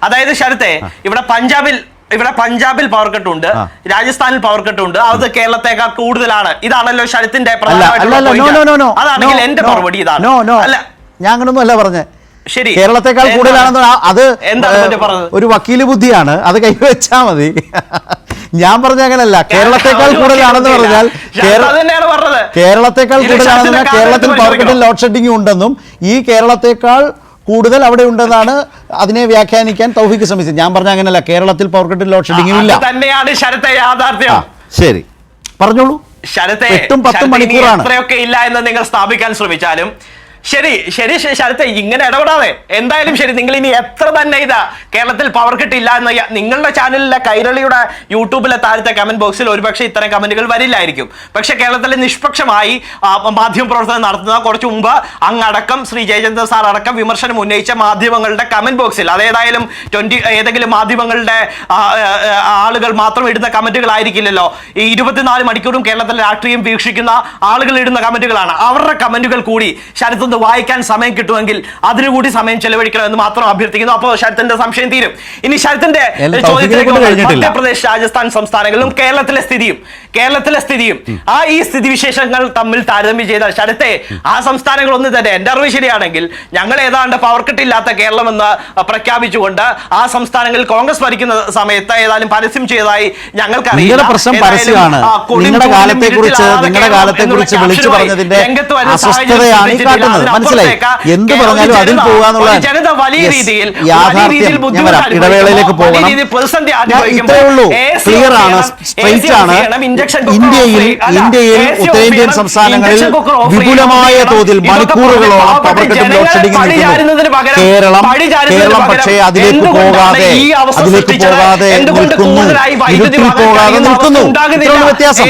അതായത് ശരത്തെ ഇവിടെ പഞ്ചാബിൽ പവർ കട്ട് ഉണ്ട്, രാജസ്ഥാനിൽ പവർ കട്ട് ഉണ്ട്. അത് കേരളത്തെക്കാൾ കൂടുതലാണ്. ഇതാണല്ലോ ശരത്തിന്റെ അതാണെങ്കിൽ എന്റെ മറുപടി ഇതാണ്. അല്ല, ഞാൻ അങ്ങനൊന്നും അല്ല പറഞ്ഞേ. ശരി, കേരളത്തെക്കാൾ കൂടുതലാണെന്ന് അത് ഒരു വക്കീല് ബുദ്ധിയാണ്, അത് കൈവച്ചാ മതി. ഞാൻ പറഞ്ഞ അങ്ങനല്ല. കേരളത്തെക്കാൾ കൂടുതലാണെന്ന് പറഞ്ഞാൽ കേരളത്തെക്കാൾ കൂടുതലാണെന്ന് പറഞ്ഞാൽ കേരളത്തിൽ പവർ കട്ടിൽ ലോഡ് ഷെഡിംഗ് ഉണ്ടെന്നും ഈ കേരളത്തെക്കാൾ കൂടുതൽ അവിടെ ഉണ്ടെന്നാണ് അതിനെ വ്യാഖ്യാനിക്കാൻ തൗഫീഖ് ശ്രമിച്ചത്. ഞാൻ പറഞ്ഞ അങ്ങനല്ല. കേരളത്തിൽ പവർ കട്ടിൽ ലോഡ് ഷെഡിംഗ് ഇല്ല. തന്നെയാണ് ശരത്തെ യാഥാർത്ഥ്യം. ശരി, പറഞ്ഞോളൂ. ശരത്തെ 8-10 മണിക്കൂറാണ്. എത്രയൊക്കെ ഇല്ല എന്ന് നിങ്ങൾ സ്ഥാപിക്കാൻ ശ്രമിച്ചാലും ശരി ശരത്തെ ഇങ്ങനെ ഇടപെടാതെ. എന്തായാലും ശരി, നിങ്ങൾ ഇനി എത്ര തന്നെ ഇതാ കേരളത്തിൽ പവർ കട്ട് ഇല്ല എന്ന് നിങ്ങളുടെ ചാനലിലെ കൈരളിയുടെ യൂട്യൂബിലെ താഴത്തെ കമന്റ് ബോക്സിൽ ഒരുപക്ഷെ ഇത്തരം കമന്റുകൾ വരില്ലായിരിക്കും. പക്ഷെ കേരളത്തിലെ നിഷ്പക്ഷമായി മാധ്യമ പ്രവർത്തനം നടത്തുന്ന കുറച്ച് മുമ്പ് അങ്ങടക്കം ശ്രീ ജയചന്ദ്രൻ സാർ അടക്കം വിമർശനം ഉന്നയിച്ച മാധ്യമങ്ങളുടെ കമന്റ് ബോക്സിൽ, അതേതായാലും ഏതെങ്കിലും മാധ്യമങ്ങളുടെ ആളുകൾ മാത്രം ഇടുന്ന കമന്റുകളായിരിക്കില്ലല്ലോ. ഈ 24 മണിക്കൂറും കേരളത്തിലെ രാഷ്ട്രീയം വീക്ഷിക്കുന്ന ആളുകൾ ഇടുന്ന കമന്റുകളാണ്. അവരുടെ കമന്റുകൾ കൂടി ശരത്ത് വായിക്കാൻ സമയം കിട്ടുമെങ്കിൽ അതിനുകൂടി സമയം ചെലവഴിക്കണമെന്ന് മാത്രം അഭ്യർത്ഥിക്കുന്നു. അപ്പോൾ ശരത്തിന്റെ സംശയം തീരും. ഇനി ശരത്തിന്റെ മധ്യപ്രദേശ്, രാജസ്ഥാൻ സംസ്ഥാനങ്ങളിലും കേരളത്തിലെ സ്ഥിതിയും ഈ സ്ഥിതിവിശേഷങ്ങൾ തമ്മിൽ താരതമ്യം ചെയ്താൽ ശരത്തെ ആ സംസ്ഥാനങ്ങൾ ഒന്ന് തന്നെ എന്റെ അറിവ് ശരിയാണെങ്കിൽ ഞങ്ങൾ ഏതാണ്ട് പവർ കട്ട് ഇല്ലാത്ത കേരളം എന്ന് പ്രഖ്യാപിച്ചുകൊണ്ട് ആ സംസ്ഥാനങ്ങളിൽ കോൺഗ്രസ് ഭരിക്കുന്ന സമയത്ത് ഏതായാലും പരസ്യം ചെയ്തതായി ഞങ്ങൾക്കറിയാം. നിങ്ങളുടെ കാലത്തെക്കുറിച്ച് വിളിച്ചു പറഞ്ഞതിന്റെ അസ്വസ്ഥതയാണ് ഈ കാട്ടുന്നത്. മനസ്സിലായി. എന്ത് പറഞ്ഞാലും അതിൽ പോകാന്നുള്ള യാഥാർത്ഥ്യം. ഞാൻ വരാം, ഇടവേളയിലേക്ക് പോകണം. ഇത്രയേ ഉള്ളൂ. ക്ലിയർ ആണ്, സ്ട്രെയിറ്റ് ആണ്. ഇന്ത്യയിൽ ഉത്തരേന്ത്യൻ സംസ്ഥാനങ്ങളിൽ വിപുലമായ തോതിൽ മണിക്കൂറുകളോളം പവർ കട്ടും ലോഡ് ഷെഡിംഗ് കേരളം പക്ഷേ അതിലേക്ക് പോകാതെ നിൽക്കുന്നു. വ്യത്യാസം.